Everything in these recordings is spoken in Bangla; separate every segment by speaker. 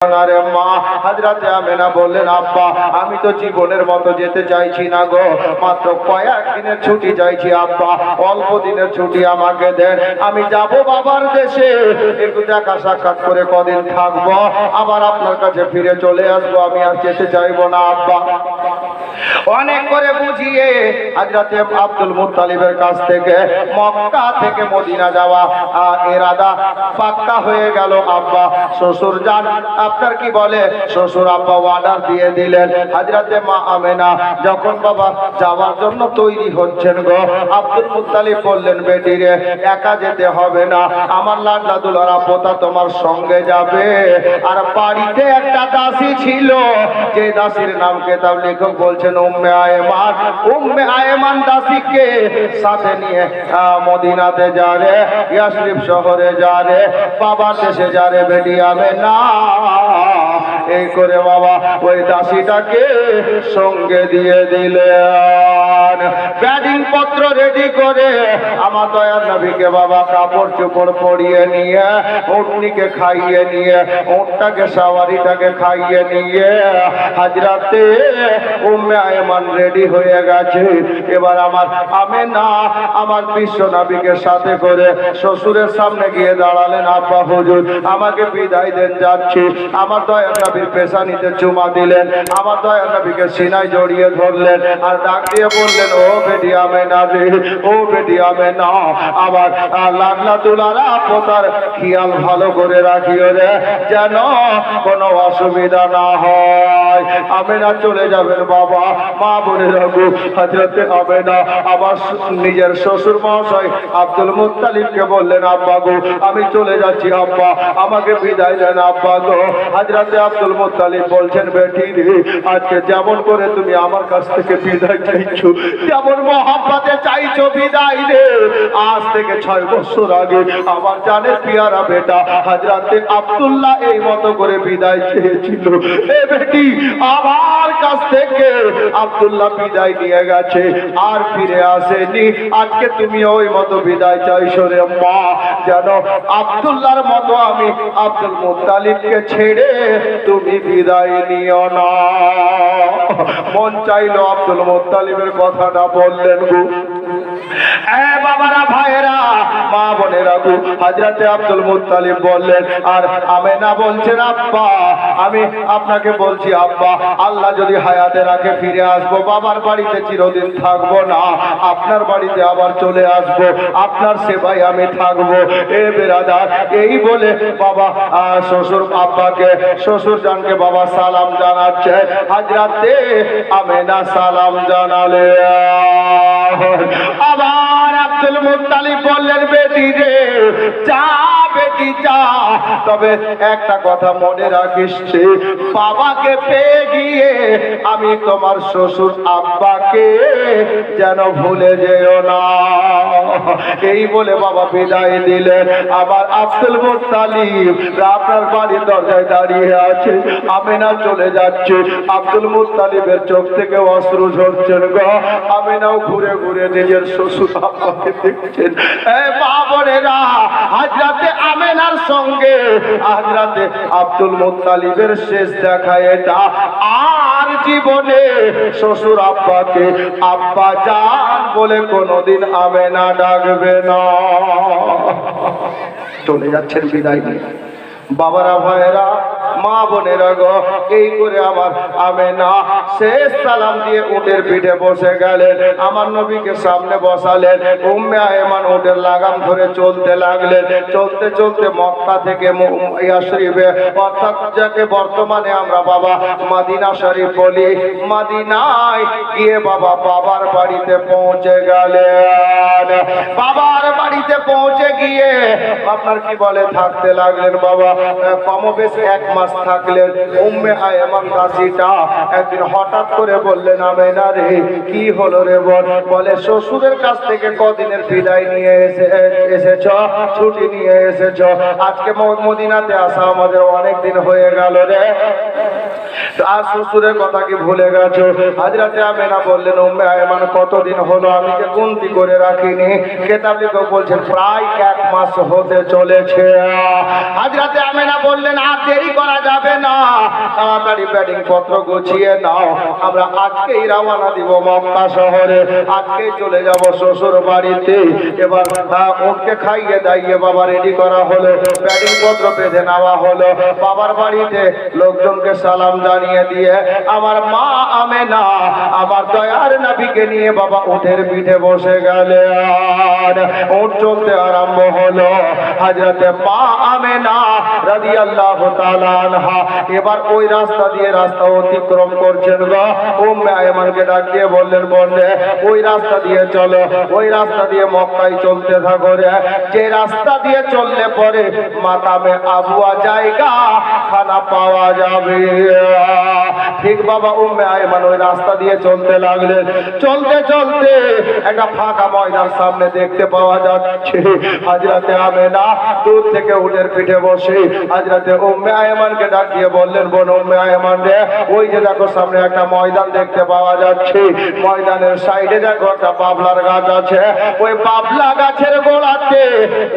Speaker 1: আরে মা হযরত আমেনা বললেন, আব্বা আমি তো জীবনের মতো যেতে চাইছি না গো, মাত্র কয়েক দিনের ছুটি চাইছি আব্বা, অল্প দিনের ছুটি আমাকে দেন, আমি যাব বাবার দেশে, একটু দেখা সাক্ষাৎ করে কদিন থাকবো, আবার আপনার কাছে ফিরে চলে আসবো, আমি আর যেতে চাইবো না আব্বা। অনেক করে বুঝিয়ে হযরত আব্দুল মুত্তালিবের কাছ থেকে মক্কা থেকে মদিনা যাওয়া ইরাদা পাক্কা হয়ে গেল। আব্বা শ্বশুর যান, আপনার কি বলে শ্বশুর আব্বা অর্ডার দিয়ে দিলেন। হযরতে মা আমেনা যখন বাবা যাওয়ার জন্য তৈরি হচ্ছেন গো, আব্দুল মুত্তালিব বললেন, বেটি রে একা যেতে হবে না, আমার লাডলা দুলারা পোতা তোমার সঙ্গে যাবে। আর বাড়িতে একটা দাসী ছিল, যে দাসীর নাম কেতাব লেখক বলছেন উম্মে আয়মান। উম্মে আয়মান দাসীকে সাথে নিয়ে মদিনাতে যা রে, ইয়াসরিব শহরে যা রে, বাবার দেশে যা রে বেটি আমেনা। এই করে বাবা ওই দাসীটাকে সঙ্গে দিয়ে দিলেন। ব্যাডিং পত্র রেডি করে আমার দয়ার নবীকে বাবা কাপড় চোপড় পরিয়ে নিয়ে, উটনিকে খাইয়ে নিয়ে, উটটাকে সাওয়ারিটাকে খাইয়ে নিয়ে হযরতে উম্মে আয়মান রেডি হয়ে গেছে। এবার আমার আমেনা আমার বিশ্ব নবীকে সাথে করে শ্বশুরের সামনে গিয়ে দাঁড়ালেন। আব্বা হুজুর আমাকে বিদায় দেন, যাচ্ছি। আমার দয়ার নবীর পেশানিতে চুমা দিলেন, আমার দয়ার নবীকে সিনায় জড়িয়ে ধরলেন, আর ডাক দিয়ে বললেন, ও বেটি আমেনা রে, ও বেটি আমেনা, আমার লাডলা দুলারা পোতার খেয়াল ভালো করে রাখিও রে, যেন কোনো অসুবিধা না হয়। আমেনা চলে যাবেন বাবা, মা বলে রাখো হযরতে আমেনা আবার নিজের শ্বশুর মহাশয় আব্দুল মুত্তালিবকে বললেন, আব্বা গো আমি চলে যাচ্ছি আব্বা, আমাকে বিদায় দেন আব্বা গো। হযরতে আব্দুল মুত্তালিব বলছেন, বেটি রে আজকে যেমন করে তুমি আমার কাছ থেকে বিদায় চাইছো, যেমন মহব্বতে চাইছো বিদায় রে, আজ থেকে 6 বছর আগে আমার জানের পিয়ারা বেটা হযরতে আব্দুল্লাহ এই মতো করে বিদায় চেয়েছিল। এ বেটি আমার কাছ থেকে আব্দুল্লাহ বিদায় নিয়ে গেছে, আর ফিরে আসেনি, আজকে তুমি ওই মতো বিদায় চাইছো রে মা, যেন আব্দুল্লাহর মতো আমি আব্দুল মুত্তালিবকে ছেড়ে তুমি বিদায় নিও না। মন চাইলো আব্দুল মুত্তালিবের কথাটা বললেন গো। বাবারা ভাইয়েরা মা বোনেরা গো, হযরতে আব্দুল মুত্তালিব বললেন, আর আমেনা বলছেন, আব্বা আমি আপনাকে বলছি আব্বা, আল্লাহ যদি হায়াতে রাখে ফিরে আসবো, বাবার বাড়িতে চিরদিন থাকবো না, আপনার বাড়িতে আবার চলে আসবো, আপনার সেবায় আমি থাকবো। এ বেরাদার এই বলে বাবা শ্বশুর আব্বাকে শ্বশুর জানকে বাবা সালাম জানাচ্ছে। হযরতে আমেনা সালাম জানালে। আবার আব্দুল মুত্তালিব বললেন, বেটি রে যা বেটি যা, তবে একটা কথা মনে রাখিস, বাবাকে পেয়ে গিয়ে আমি তোমার শ্বশুর আব্বাকে যেন ভুলে যেও না। এই বলে বাবা বিদায় দিলেন। আবার আব্দুল মুত্তালিব আপনার বাড়ির দরজায় দাঁড়িয়ে আছে, আমেনা চলে যাচ্ছে, আব্দুল মুত্তালিবের চোখ থেকে অশ্রু ঝরছেন গো। আমেনাও ঘুরে ঘুরে নিজের শ্বশুর আব্বাকে দেখছেন। মা বোনেরা হযরতে আমেনার সঙ্গে হযরতে আব্দুল মুত্তালিবের শেষ দেখা এটা, আর জীবনে শ্বশুর আব্বাকে আব্বা জান বলে কোনোদিন আমেনা ডাকবে না। চলে যাচ্ছেন বিদায় নিয়ে। বাবারা ভাইয়েরা মা বোনেরা গো, এই করে আমার আমেনা শেষ সালাম দিয়ে উটের পিঠে বসে গেলেন, আমার নবীকে সামনে বসালেন। উম্মে আয়মান উটের লাগাম ধরে চলতে লাগলেন। চলতে চলতে মক্কা থেকে ইয়াসরিবে, অর্থাৎ যাকে বর্তমানে আমরা বাবা মদিনা শরীফ বলি, মদিনায় গিয়ে বাবা বাবার বাড়িতে পৌঁছে গেলেন। বাবার বাড়িতে পৌঁছে গিয়ে আপনার কি বলে থাকতে লাগলেন বাবা, কমবেশ 1 মাস থাকলেন। উম্মে আয়মান দাসীটা একদিন হঠাৎ করে বললেন, আমেনা রে কি হলো রে বল? বলে শ্বশুরের কাছ থেকে কদিনের বিদায় নিয়ে এসেছ, ছুটি নিয়ে এসেছ, আজকে মদিনাতে আসা আমাদের অনেক দিন হয়ে গেল রে। আর শ্বশুরের কথা কি ভুলে গেছো? হযরতে আমেনা বললেন, উম্মে আয়মান কতদিন হলো আমি যে গুনতি করে রাখিনি। কিতাব লিখে বলছেন প্রায় 1 মাস হতে চলেছে। হযরতে আমেনা বললেন, আর দেরি করা যাবে না, তাড়াতাড়ি ব্যাটিং পত্র গুছিয়ে নাও, আমরা আজকেই রওনা দিব মক্কা শহরে, আজকেই চলে যাব শ্বশুর বাড়িতে। এবার ওকে খাইয়ে দাইয়ে বাবা রেডি করা হলো, ব্যাটিং পত্র বেঁধে নেওয়া হলো। বাবার বাড়িতে লোকজনকে সালাম জানিয়ে দিয়ে আমার মা আমেনা আমার দয়ার নবীকে নিয়ে বাবা উটের পিঠে বসে গেলেন। উট চলতে আরম্ভ হলো। হযরতে মা আমেনা রাদিয়াল্লাহু তাআলা আনহা এবার ওই রাস্তা দিয়ে রাস্তা অতিক্রম করছেন গো। উম্মে আয়মানকে ডাক দিয়ে বললেন, বললে ওই রাস্তা দিয়ে চলো, ওই রাস্তা দিয়ে মক্কায় চলতে থাকো রে। যে রাস্তা দিয়ে চললে পরে মাকামে আবুয়া জায়গা খানা পাওয়া যাবে। ঠিক বাবা উম্মে আয়মান ওই রাস্তা দিয়ে চলতে লাগলেন। চলতে চলতে একটা ফাঁকা ময়দান সামনে দেখতে পাওয়া যাচ্ছে। হযরতে আমেনা দূর থেকে উটের পিঠে বসে হযরতে উম্মে আয়মানকে ডাক দিয়ে বললেন, বোন উম্মে আয়মান রে, ওই যে দেখো সামনে একটা ময়দান দেখতে পাওয়া যাচ্ছে, ময়দানের সাইডে দেখো একটা বাবলার গাছ আছে, ওই বাবলা গাছের গোড়াতে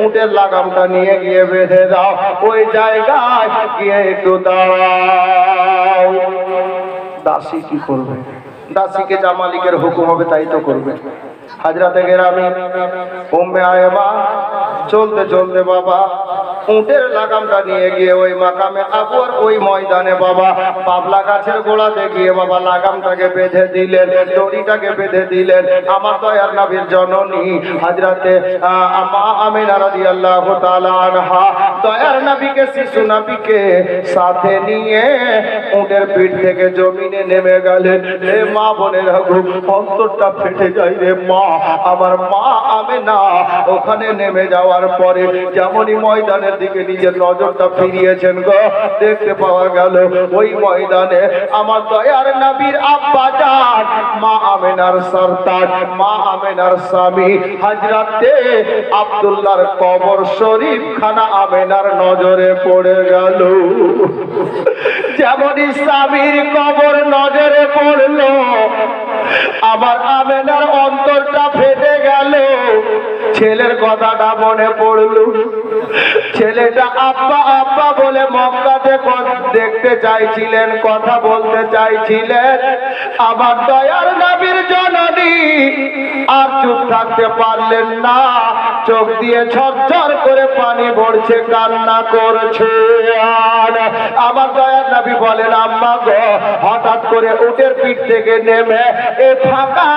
Speaker 1: উটের লাগামটা নিয়ে গিয়ে বেঁধে দাও, ওই জায়গায় গিয়ে একটু দাঁড়াও। দাসী কি করবে? দাসীকে যা মালিকের হুকুম হবে তাই তো করবে। হযরতে গেরামি উম্মে আয়মান চলতে চলতে বাবা উটের লাগামটা নিয়ে গিয়ে ওই মাকামে আবুয়ার ওই ময়দানে বাবা বাবলা গাছের গোড়াতে গিয়ে বাবা লাগামটাকে বেঁধে দিলেন, দড়িটাকে বেঁধে দিলেন। আমার দয়ার নবীর জননী হযরতে মা আমিনা রাদিয়াল্লাহু তাআলা আনহা দয়ার নবীকে, শিশু নবীকে সাথে নিয়ে উটের পিঠ থেকে জমিনে নেমে গেলেন। রে মা বোনেরা গো, অন্তরটা ফেটে যায় রে মা। আমার মা আমিনা ওখানে নেমে যাওয়ার পরে যেমনই ময়দানের দিকে নিজের নজরটা ফিরিয়েছেন গো, দেখতে পাওয়া গেল ওই ময়দানে আমার দয়ার নবীর আব্বা জান মা আমিনার সরতাজ, মা আমিনার স্বামী হযরতে আব্দুল্লাহর কবর শরীফ খানা আমিনার নজরে পড়ে গেল। যেমনই স্বামীর কবর নজরে পড়লো, আমার আমিনার অন্তরটা ফেটে গেল। ছেলের কথাটা মনে পড়লো। ছেলেটা আব্বা আব্বা বলে মক্কাতে দেখতে চাইছিলেন, কথা বলতে চাইছিলেন। আমার দয়ার নবীর জননী আর চুপ থাকতে পারলেন না, চোখ দিয়ে ঝরঝর করে পানি পড়ছে, কান্না করছে। আর আমার দয়ার নবী বলেন, আম্মা গো, হঠাৎ করে উটের পিঠ থেকে নেমে এই ফাঁকা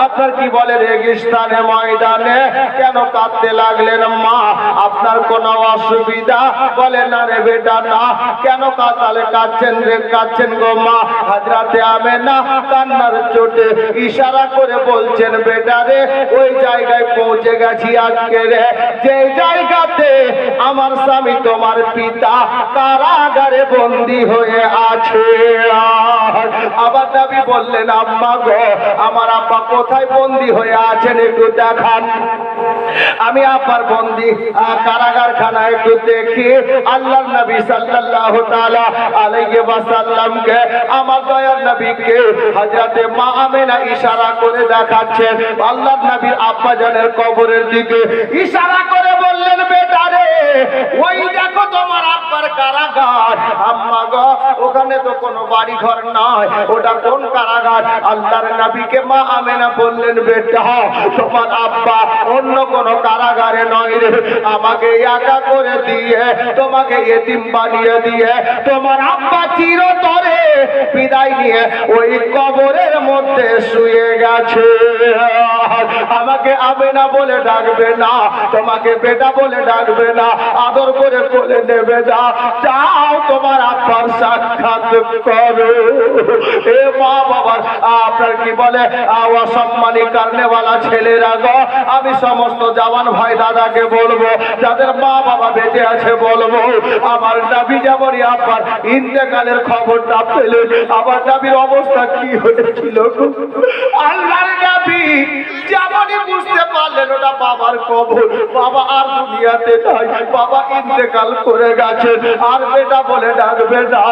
Speaker 1: আপনার কি বলে রেগিস্তানে ময়দানে কেন কাঁদতে লাগলেন মা? আপনার কোনো অসুবিধা? বলে না রে বেটা না। কেন কাঁদালে কাঁদছেন রে? কাঁদছেন গো মা। হযরতে আমেনা কান্নার চোটে ইশারা করে বলছেন, বেটা রে, ওই জায়গায় পৌঁছে গেছি আজকে রে, যে জায়গাতে আমার স্বামী তোমার পিতা কারাগারে বন্দী হয়ে আছে। আবার নবী বললেন, আম্মা গো, আমার আব্বা কোথায় বন্দী হয়ে আছেন একটু দেখান। আমি আব্বার বন্দী কারাগার খানা একটু দেখি। আল্লাহর নবী সাল্লাল্লাহু তাআলা আলাইহি ওয়াসাল্লামকে আমার দয়ার নবীকে হযরতে মা আমেনা ইশারা করে দেখাচ্ছেন আল্লাহর নবীর আব্বা জানের কবরের দিকে। ইশারা করে বললেন, বেটা রে, ওই দেখো তোমার আব্বার কারাগার। আম্মা গো, ওখানে তো কোনো বাড়ি ঘর নয়, ওটা কোন কারাগার? আল্লাহর নবীকে মা আমেনা বললেন, বেটা, তোমার আব্বা অন্য কোন কারাগারে নয় রে, আমাকে একা করে দিয়ে, তোমাকে এতিম বানিয়ে দিয়ে তোমার আব্বা চিরতরে বিদায় নিয়ে ওই কবরের মধ্যে শুয়ে গেছে। আমাকে আমেনা বলে ডাকবে না, তোমাকে বেটা বলে ডাকবে না, আদর করে কোলে নেবে না। যাও তোমার আব্বার সাক্ষাৎ করো। এ মা বাবার আপনার কি বলে অসম্মানী কারণেওয়ালা ছেলেরা গো, আমি সমস্ত জওয়ান ভাই দাদাকে বলবো, যাদের মা বাবা বেঁচে আছে বলবো, আমার নবী যেমনই আব্বার ইন্তেকালের খবরটা পেলেন, আমার নবীর অবস্থা কি হয়েছিল গো? আল্লাহর নবী যেমনই বুঝতে পারলেন ওটা বাবার কবর, বাবা আর দুনিয়াতে নাই, বাবা ইন্তেকাল করে গেছে, আর বেটা বলে ডাকবে না,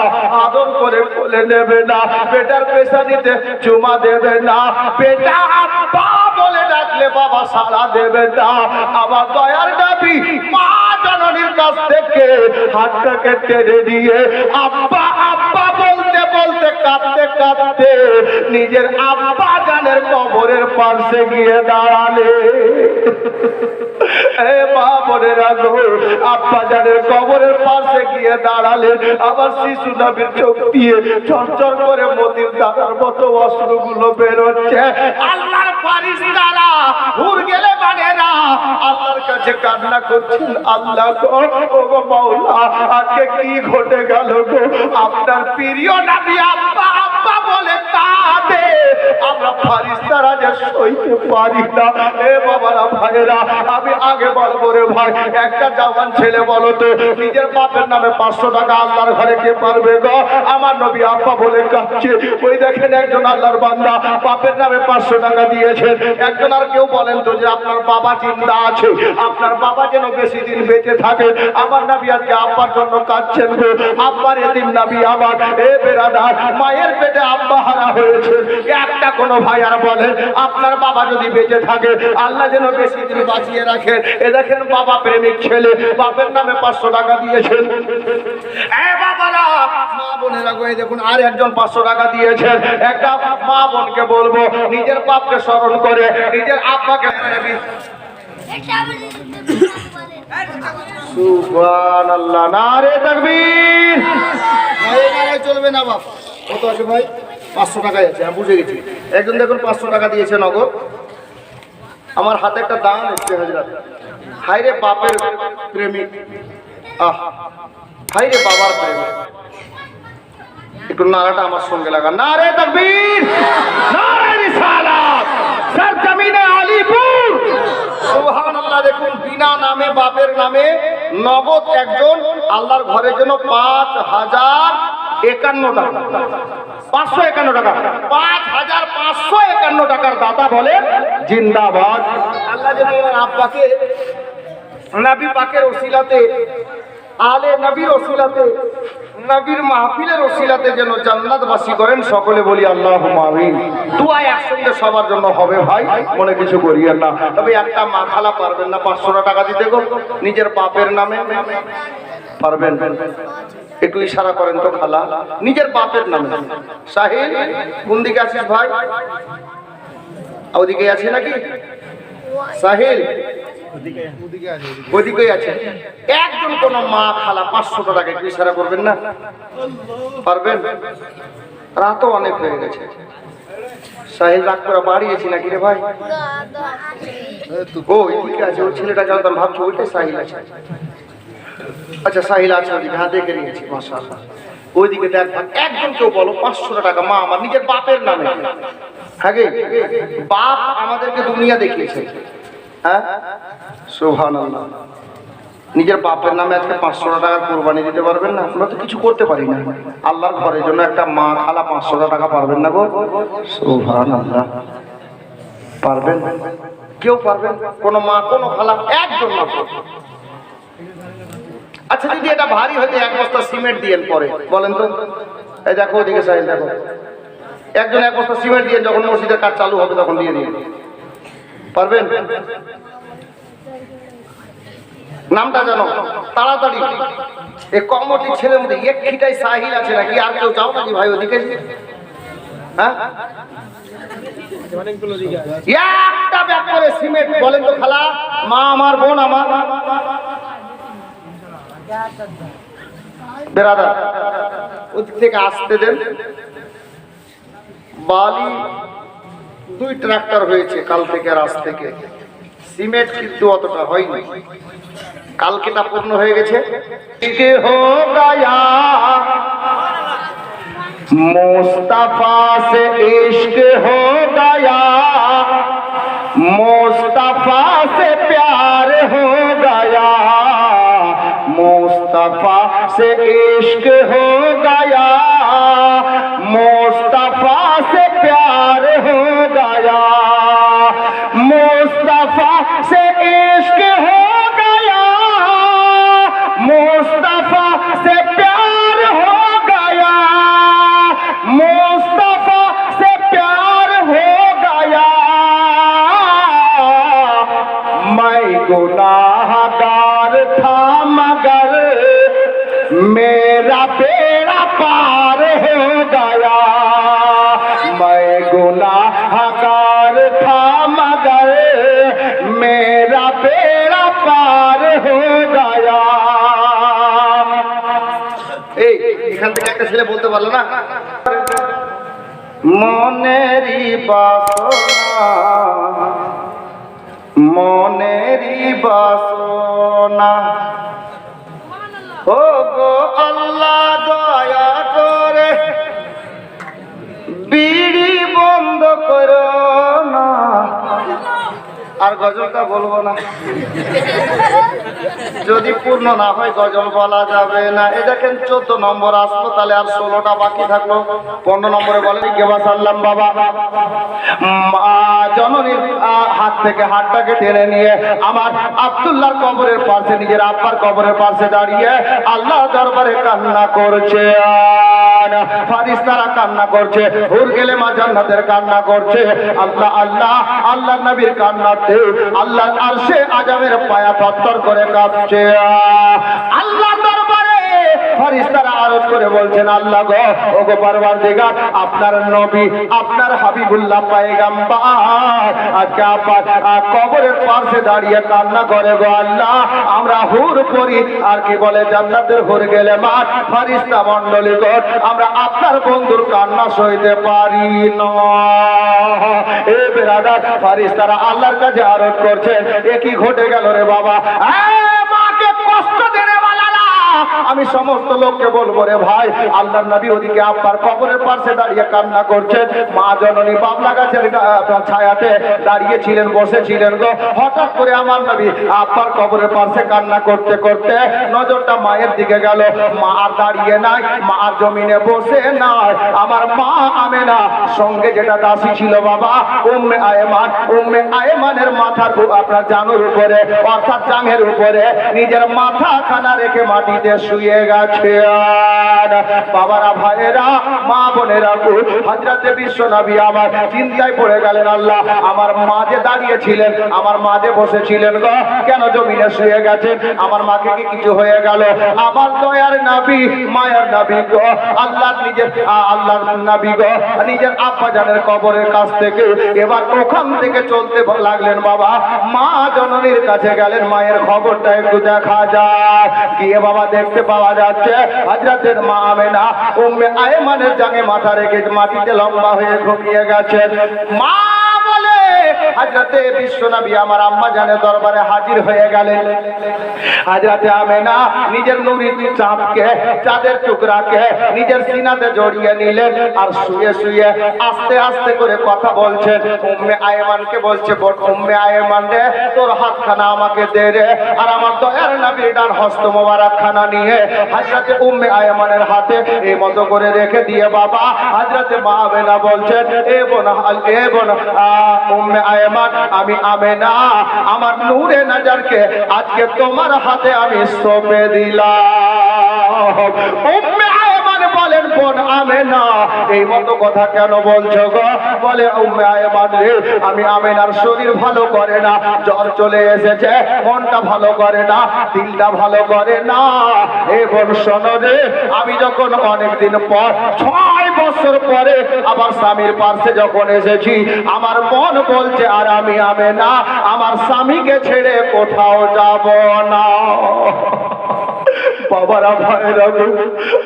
Speaker 1: আদর করে কোলে নেবে না, বেটার পেছানিতে চুমা দেবে না, বেটা আব্বা বলে ডাকলে বাবা সাড়া দেবে না। আমার দয়ার নবী মা জননীর কাছ থেকে হাতটাকে টেনে দিয়ে আব্বা আব্বা বলতে বলতে কাঁদতে কাঁদতে নিজের আব্বা জানের কবরের পাশে গিয়ে দাঁড়ালে। এ মা বোনেরা গো, আব্বা জানের কবরের পাশে গিয়ে দাঁড়ালেন। আবার শিশু নবীর চোখ দিয়ে চরচর করে মতির দানার মতো অশ্রুগুলো বেরোচ্ছে। আল্লাহর ফারিস্তারা হুর গেলে মানে না, আল্লাহর কাছে কান্না করছেন, আল্লাহ গো, ও গো মাওলা, আজকে কি ঘটে গেল গো? আপনার প্রিয় নবী আব্বা আব্বা বলে কাঁদে, আমরা ফারিস্তারা যে সইতে পারি না। এ বাবারা ভাইয়েরা, আমি আগে বলবো রে ভাই, একটা জওয়ান ছেলে বলো তো, নিজের বাপের নামে 500 টাকা আল্লাহর ঘরে কে পারবে গো? আমার নবী আব্বা বলে কাঁদছে। ওই দেখেন একজন আল্লাহর বান্দা বাপের নামে 500 টাকা দিয়েছেন। একজন আর কেউ বলেন তো যে আপনার বাবা জিন্দা আছে, আপনার বাবা যেন বেশি দিন বেঁচে থাকে। আমার নবী আজকে আব্বার জন্য কাঁদছেন গো। আব্বার এতিম নবী আমার। এ বেরাদার, মায়ের পেটে আব্বা হারা হয়েছে, একটা কোনো ভাই আর বলেন আপনার বাবা যদি বেঁচে থাকে আল্লাহ যেন বেশি দিন বাঁচিয়ে রাখেন। এ দেখেন বাবা প্রেমিক ছেলে, বাপের নামে 500 টাকা দিয়েছেন। এ বাবারা, মা বোনেরা গো, দেখুন আর একজন 500 টাকা দিয়েছেন। একটা মা বোনকে বলবো নিজের বাপকে স্মরণ করে নিজের আব্বাকে। সুবহানাল্লাহ, নারে তাকবীর। ভাই চলবে না বাপ, কত আছে ভাই? 500 টাকাই আছে, আমি বুঝে গেছি। একজন দেখুন 500 টাকা দিয়েছে নগদ। আমার হাতে একটা দান এসছে হাজরাত। হাইরে বাপের প্রেমিক, আহ হাইরে বাবার প্রেমিক। একটু নারাটা আমার সঙ্গে লাগা, নারে তাকবীর, নারে রিসালাত, সরজমিনে আলীপুর। সুবহানাল্লাহ। দেখুন বিনা নামে বাপের নামে নগদ একজন আল্লাহর ঘরের জন্য 5051 টাকা, 551 টাকা, 5551 টাকার দাতা বলে জিন্দাবাদ। আল্লাহ যেন আমার আব্বাকে নবী পাকের ওসিলাতে, আলে নবীর ওসিলাতে, নবীর মাহফিলের ওসিলাতে যেন জান্নাতবাসী করেন। সকলে বলি আল্লাহুম্মা আমিন। দোয়া একসঙ্গে সবার জন্য হবে ভাই, মনে কিছু করিয়েন না। তবে একটা মা খালা পারবেন না 500 টাকা দিতে গো নিজের বাপের নামে? পারবেন? একটু ইশারা করেন তো খালা, নিজের বাপের নামে। সাহিল, কোন দিকে আছিস ভাই? ওদিকে আছে নাকি সাহিল? ওদিকে আছে। একজন কোন মা খালা 500 টাকা একটু ইশারা করবেন না? পারবেন? রাতও অনেক হয়ে গেছে। সাহিল রাগ করে বাড়িয়েছি নাকি রে ভাই? ও এদিকে আছে, ওই ছেলেটা জানতাম, ভাবছি ওইটাই সাহিল আছে। আচ্ছা সাহিল আছে ওদিকে, হ্যাঁ দেখে নিয়েছি, মাশাআল্লাহ। ওইদিকে দেখ, একজন কেউ বলো 500 টাকা মা আমার নিজের বাপের নামে। হ্যাঁ গে, বাপ আমাদেরকে দুনিয়া দেখিয়েছে। হ্যাঁ সুবহানাল্লাহ। নিজের বাপের নামে আজকে 500 টাকার কোরবানি দিতে পারবেন না? আমরা তো কিছু করতে পারি না। আল্লাহর ঘরের জন্য একটা মা খালা 500 টাকা পারবেন না গো? সুবহানাল্লাহ। পারবেন? কেউ পারবেন? কোন মা কোন খালা একজন না? আচ্ছা যদি এটা ভারী হতে 1 বস্তা সিমেন্ট দিয়েন পরে বলেন তো। এই দেখো ওদিকে সাইড দেখো, একজন 1 বস্তা সিমেন্ট দিয়ে যখন মসজিদের কাজ চালু হবে তখন দিয়ে দিন। পারবেন? নামটা জানো তাড়াতাড়ি। এই কমিটির ছেলের মধ্যে একটাই সাহিল আছে নাকি? আর কেউ যাও নাকি ভাই ওদিকে? হ্যাঁ একটা ব্যাগ করে সিমেন্ট বলেন তো খালা, মা আমার, বোন আমার, বেরাদার ওদিক থেকে আসতে দেন। বালি 2 ট্রাক্টর হয়েছে কাল থেকে, রাত থেকে। সিমেন্ট কিন্তু অতটা হয়নি, কালকেটা পূর্ণ হয়ে গেছে। मुस्तफा से इश्क हो गया, मुस्तफा से प्यार हो गया, मुस्तफा से इश्क हो गया, मुस्तफा একটা ছেলে বলতে পারলো না, মনেরই বাসনা, মনেরই বাসনা, ও গো আল্লাহ দয়া করে বিড়ি বন্ধ করো না। আর গজলটা বলবো না, যদি পূর্ণ না হয় গজল বলা যাবে না। এ দেখেন 14 নম্বর আসলো, তাহলে আর 16টা বাকি থাকলো। 15 নম্বরে বলেন কেবা সাল্লাম বাবা মা জননীর হাত থেকে হাতটাকে টেনে নিয়ে আমার আব্দুল্লাহর কবরের পাশে, নিজের আব্বার কবরের পাশে দাঁড়িয়ে আল্লাহ দরবারে কান্না করছে। ফারিস্তারা কান্না করছে, হুর গেলে মা জান্নাতের কান্না করছে। আল্লাহ আল্লাহ আল্লাহ নবীর কান্নাতে আল্লাহ আরশে আজমের পায়া থরথর করে কাঁপছে। আল্লাহ দরবারে ফারিস্তারা আরজ করে বলছেন, আল্লাহ গো, ও গো পরওয়ারদিগার, আপনার নবী, আপনার হাবিবুল্লাহ পয়গম্বর আজকে আপনার কবরের পাশে দাঁড়িয়ে কান্না করে গো আল্লাহ। আমরা হুর করি আর কি বলে জান্নাতের হুর গেলে মা ফারিস্তা মণ্ডলী গো, আমরা আপনার বন্ধুর কান্না সইতে পারি না। এ বেরাদার, ফারিস্তারা আল্লাহর কাছে আরজ করছেন, এ কি ঘটে গেল রে বাবা? মাকে কষ্ট দেনে বালালা, আমি সমস্ত লোককে বলবো রে ভাই, আল্লাহর নবী ওদিকে আব্বার কবরের পাশে দাঁড়িয়ে কান্না করছেন, মা জননী বাবলা গাছের ছায়াতে দাঁড়িয়েছিলেন, বসেছিলেন গো। হঠাৎ করে আমার নবী আব্বার কবরের পাশে কান্না করতে করতে নজরটা মায়ের দিকে গেল। মা আর দাঁড়িয়ে নাই, মা আর জমিনে বসে নাই, আমার মা আমেনা সঙ্গে যেটা দাসী ছিল বাবা উম্মে আয়মান, উম্মে আয়মানের মাথার আপনার জানুর উপরে অর্থাৎ জাঙের উপরে নিজের মাথা খানা রেখে মাটিতে শুয়ে গেছে। বাবারা, ভাইয়েরা, মা বোনেরা, হযরতে বিশ্বনবী আমার চিন্তায় পড়ে গেলেন, আল্লাহ আমার মা যে দাঁড়িয়েছিলেন, আমার মা যে বসেছিলেন গো, কেন জমিনে শুয়ে গেছেন? আমার মাকে কি কিছু হয়ে গেল? আমার দয়ার নবী, মায়ার নবী গো, আল্লাহর নিজের আল্লাহর নবী গো, নিজের আব্বা জানের কবরের কাছ থেকে এবার ওখান থেকে চলতে লাগলেন বাবা। মা জননীর কাছে গেলেন, মায়ের খবরটা একটু দেখা যায়। গিয়ে বাবা দেখতে পাওয়া যাচ্ছে হযরতের মা আমেনা উম্মে আয়মানের জাঙে মাথা রেখে মাটিতে লম্বা হয়ে ঘুমিয়ে গেছেন। মা বলে হযরতে বিশ্বনবী আমার আম্মা জানের দরবারে হাজির হয়ে গেলেন। হযরতে আমেনা নিজের নুরির চাঁদকে, চাঁদের টুকরাকে নিজের সিনাতে জড়িয়ে নিলেন আর শুয়ে শুয়ে আস্তে আস্তে করে কথা বলছেন। উম্মে আয়মানকে বলছে, উম্মে আয়মান রে, তোর হাতখানা আমাকে দে রে। আর আমার দয়ার নবীর ডান হস্ত মোবারক খানা নিয়ে হযরতে উম্মে আয়মানের হাতে এই মতো করে রেখে দিয়ে বাবা হযরতে মা আমেনা বলছেন, এ বোন, এ বোন উম্মে আয়মান, আমি আমেনা আমার নূরে নজরকে আজকে তোমার হাতে আমি সঁপে দিলাম। উম্মে আয়মান বলেন, বোন আমেনা এই মতো কথা কেন বলছো গো? বলে, উম্মে আয়মান রে, আমি আমেনার শরীর ভালো করে না, জ্বর চলে এসেছে, মনটা ভালো করে না, দিলটা ভালো করে না। এ বোন শোনো রে, আমি যখন অনেকদিন পর 6 বছর পরে আবার স্বামীর পাশে যখন এসেছি, আমার মন বলছে আর আমি আমেনা আমার স্বামীকে ছেড়ে কোথাও যাব না। বাবারা, ভাইরা গো,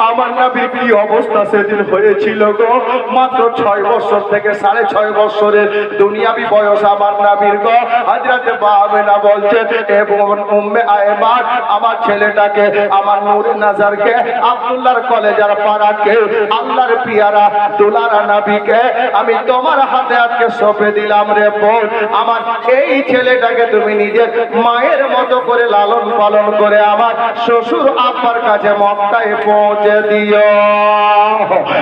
Speaker 1: আমার নবীর কি অবস্থা সেদিন হয়েছিল গো। মাত্র 6 বছর থেকে 6.5 বছরের দুনিয়াবি বয়স আমার নবীর গো। হযরতে মা আমেনা বলছেন, এবং উম্মে আয়মান আমার ছেলেটাকে, আমার নূরে নজরকে, আব্দুল্লাহর কলেজার পাড়াকে, আল্লাহর পিয়ারা দুলারা নবীকে আমি তোমার হাতে আজকে সঁপে দিলাম রে বোন। আমার এই ছেলেটাকে তুমি নিজের মায়ের মতো করে লালন পালন করে আমার শ্বশুর আব্বার কাছে মক্কায় পৌঁছে দিও।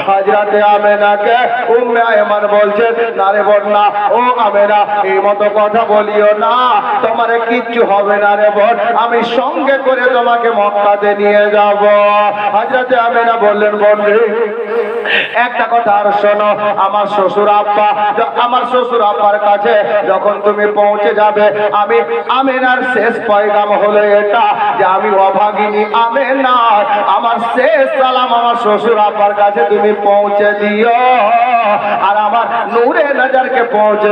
Speaker 1: হযরতে আমেনাকে উম্মে আয়মান বলছেন, না রে বোন না, ও আমেনা এই মতো কথা বলিও না, তোমার কিচ্ছু হবে না রে বোন, আমি সঙ্গে করে তোমাকে মক্কাতে নিয়ে যাব। হযরতে আমেনা বললেন, বোন রে, একটা কথা আর শোনো, আমার শ্বশুর আব্বার কাছে যখন তুমি পৌঁছে যাবে, আমি আমেনার শেষ পয়গাম হলো এটা যে আমি অভাগিনী আমেনা, আমার শেষ সালাম আমার শ্বশুর আব্বার কাছে তুমি পৌঁছে দিও আর আমার নূরে নজরকে পৌঁছে